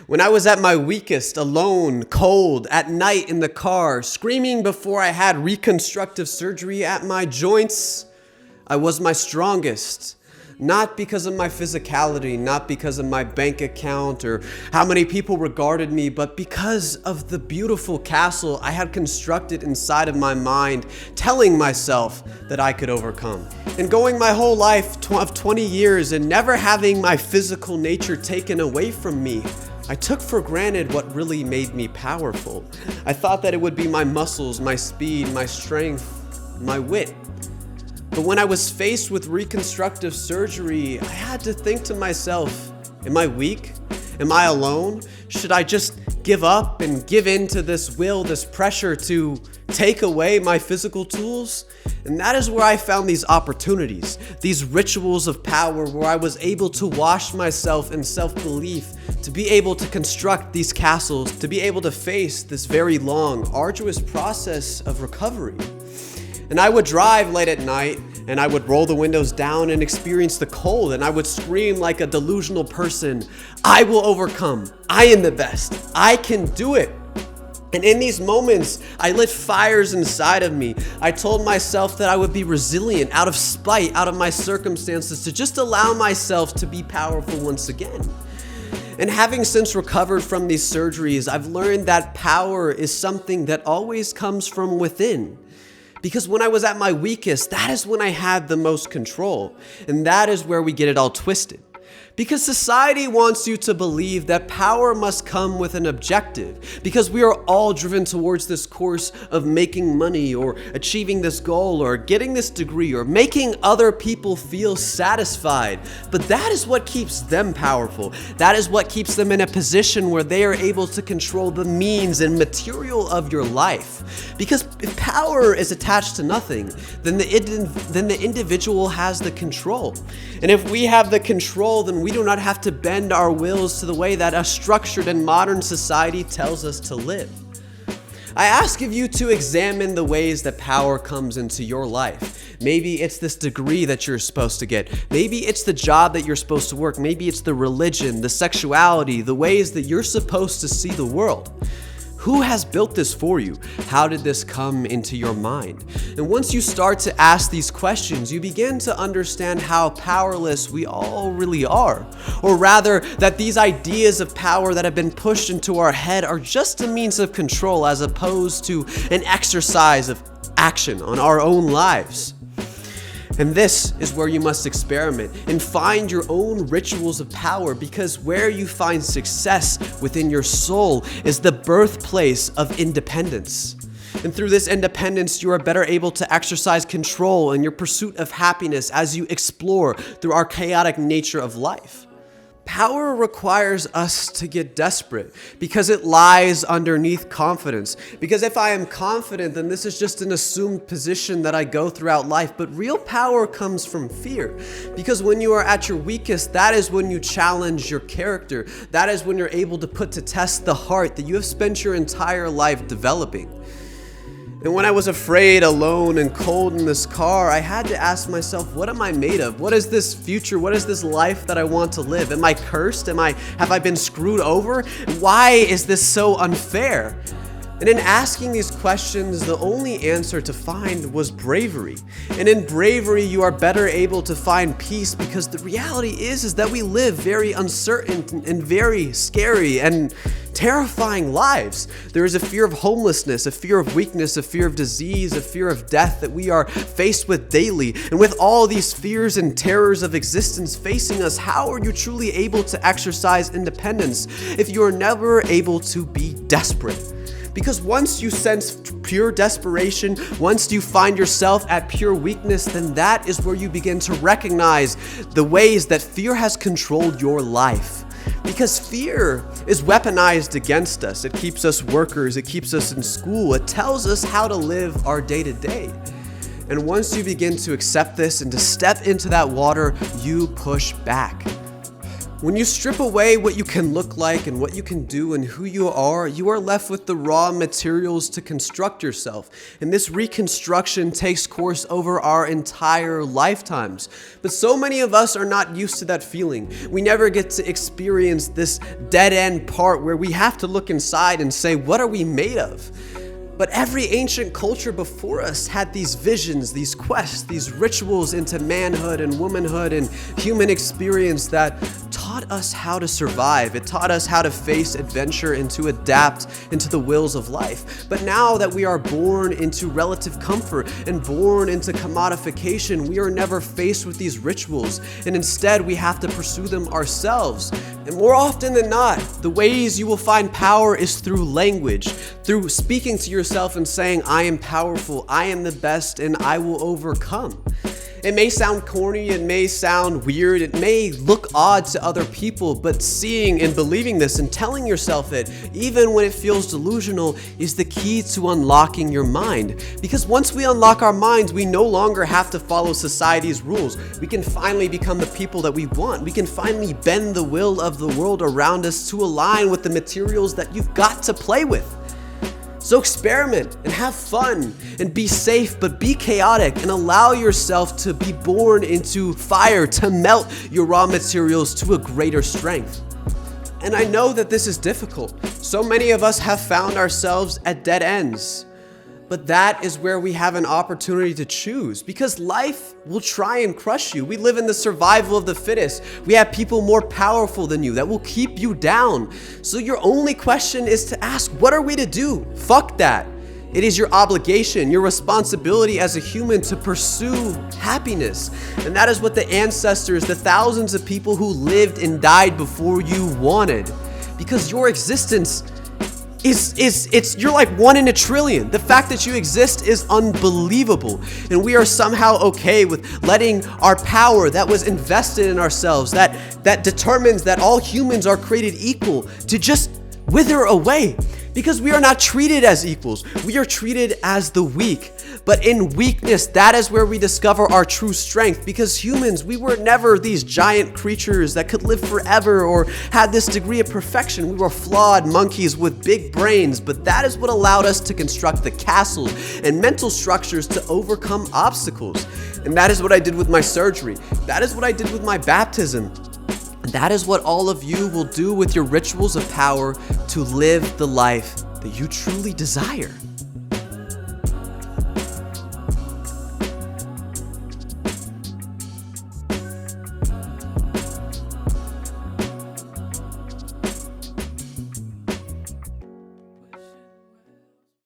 When I was at my weakest, alone, cold, at night in the car, screaming before I had reconstructive surgery at my joints, I was my strongest. Not because of my physicality, not because of my bank account or how many people regarded me, but because of the beautiful castle I had constructed inside of my mind, telling myself that I could overcome. And going my whole life of 20 years and never having my physical nature taken away from me, I took for granted what really made me powerful. I thought that it would be my muscles, my speed, my strength, my wit. But when I was faced with reconstructive surgery, I had to think to myself, am I weak? Am I alone? Should I just give up and give in to this will, this pressure to take away my physical tools? And that is where I found these opportunities, these rituals of power where I was able to wash myself in self-belief, to be able to construct these castles, to be able to face this very long, arduous process of recovery. And I would drive late at night, and I would roll the windows down and experience the cold, and I would scream like a delusional person, I will overcome. I am the best. I can do it. And in these moments, I lit fires inside of me. I told myself that I would be resilient out of spite, out of my circumstances, to just allow myself to be powerful once again. And having since recovered from these surgeries, I've learned that power is something that always comes from within. Because when I was at my weakest, that is when I had the most control. And that is where we get it all twisted. Because society wants you to believe that power must come with an objective. Because we are all driven towards this course of making money or achieving this goal or getting this degree or making other people feel satisfied. But that is what keeps them powerful. That is what keeps them in a position where they are able to control the means and material of your life. Because if power is attached to nothing, then the individual has the control. And if we have the control, then we do not have to bend our wills to the way that a structured and modern society tells us to live. I ask of you to examine the ways that power comes into your life. Maybe it's this degree that you're supposed to get. Maybe it's the job that you're supposed to work. Maybe it's the religion, the sexuality, the ways that you're supposed to see the world. Who has built this for you? How did this come into your mind? And once you start to ask these questions, you begin to understand how powerless we all really are. Or rather, that these ideas of power that have been pushed into our head are just a means of control as opposed to an exercise of action on our own lives. And this is where you must experiment and find your own rituals of power, because where you find success within your soul is the birthplace of independence. And through this independence, you are better able to exercise control in your pursuit of happiness as you explore through our chaotic nature of life. Power requires us to get desperate because it lies underneath confidence. Because if I am confident, then this is just an assumed position that I go throughout life. But real power comes from fear. Because when you are at your weakest, that is when you challenge your character. That is when you're able to put to test the heart that you have spent your entire life developing. And when I was afraid, alone, and cold in this car, I had to ask myself, what am I made of? What is this future? What is this life that I want to live? Am I cursed? Have I been screwed over? Why is this so unfair? And in asking these questions, the only answer to find was bravery. And in bravery, you are better able to find peace, because the reality is that we live very uncertain and very scary and terrifying lives. There is a fear of homelessness, a fear of weakness, a fear of disease, a fear of death that we are faced with daily. And with all these fears and terrors of existence facing us, how are you truly able to exercise independence if you are never able to be desperate? Because once you sense pure desperation, once you find yourself at pure weakness, then that is where you begin to recognize the ways that fear has controlled your life. Because fear is weaponized against us. It keeps us workers. It keeps us in school. It tells us how to live our day to day. And once you begin to accept this and to step into that water, you push back. When you strip away what you can look like and what you can do and who you are left with the raw materials to construct yourself. And this reconstruction takes course over our entire lifetimes. But so many of us are not used to that feeling. We never get to experience this dead-end part where we have to look inside and say, what are we made of? But every ancient culture before us had these visions, these quests, these rituals into manhood and womanhood and human experience that taught us how to survive. It taught us how to face adventure and to adapt into the wills of life. But now that we are born into relative comfort and born into commodification, we are never faced with these rituals, and instead we have to pursue them ourselves. And more often than not, the ways you will find power is through language, through speaking to yourself and saying, I am powerful, I am the best, and I will overcome. It may sound corny, it may sound weird, it may look odd to other people, but seeing and believing this and telling yourself it, even when it feels delusional, is the key to unlocking your mind. Because once we unlock our minds, we no longer have to follow society's rules. We can finally become the people that we want. We can finally bend the will of the world around us to align with the materials that you've got to play with. So experiment and have fun and be safe, but be chaotic and allow yourself to be born into fire to melt your raw materials to a greater strength. And I know that this is difficult. So many of us have found ourselves at dead ends. But that is where we have an opportunity to choose, because life will try and crush you. We live in the survival of the fittest. We have people more powerful than you that will keep you down. So your only question is to ask, what are we to do? Fuck that. It is your obligation, your responsibility as a human to pursue happiness. And that is what the ancestors, the thousands of people who lived and died before you wanted. Because your existence you're like 1 in a trillion. The fact that you exist is unbelievable. And we are somehow okay with letting our power that was invested in ourselves, that determines that all humans are created equal, to just wither away. Because we are not treated as equals. We are treated as the weak. But in weakness, that is where we discover our true strength. Because humans, we were never these giant creatures that could live forever or had this degree of perfection. We were flawed monkeys with big brains. But that is what allowed us to construct the castles and mental structures to overcome obstacles. And that is what I did with my surgery. That is what I did with my baptism. That is what all of you will do with your rituals of power to live the life that you truly desire.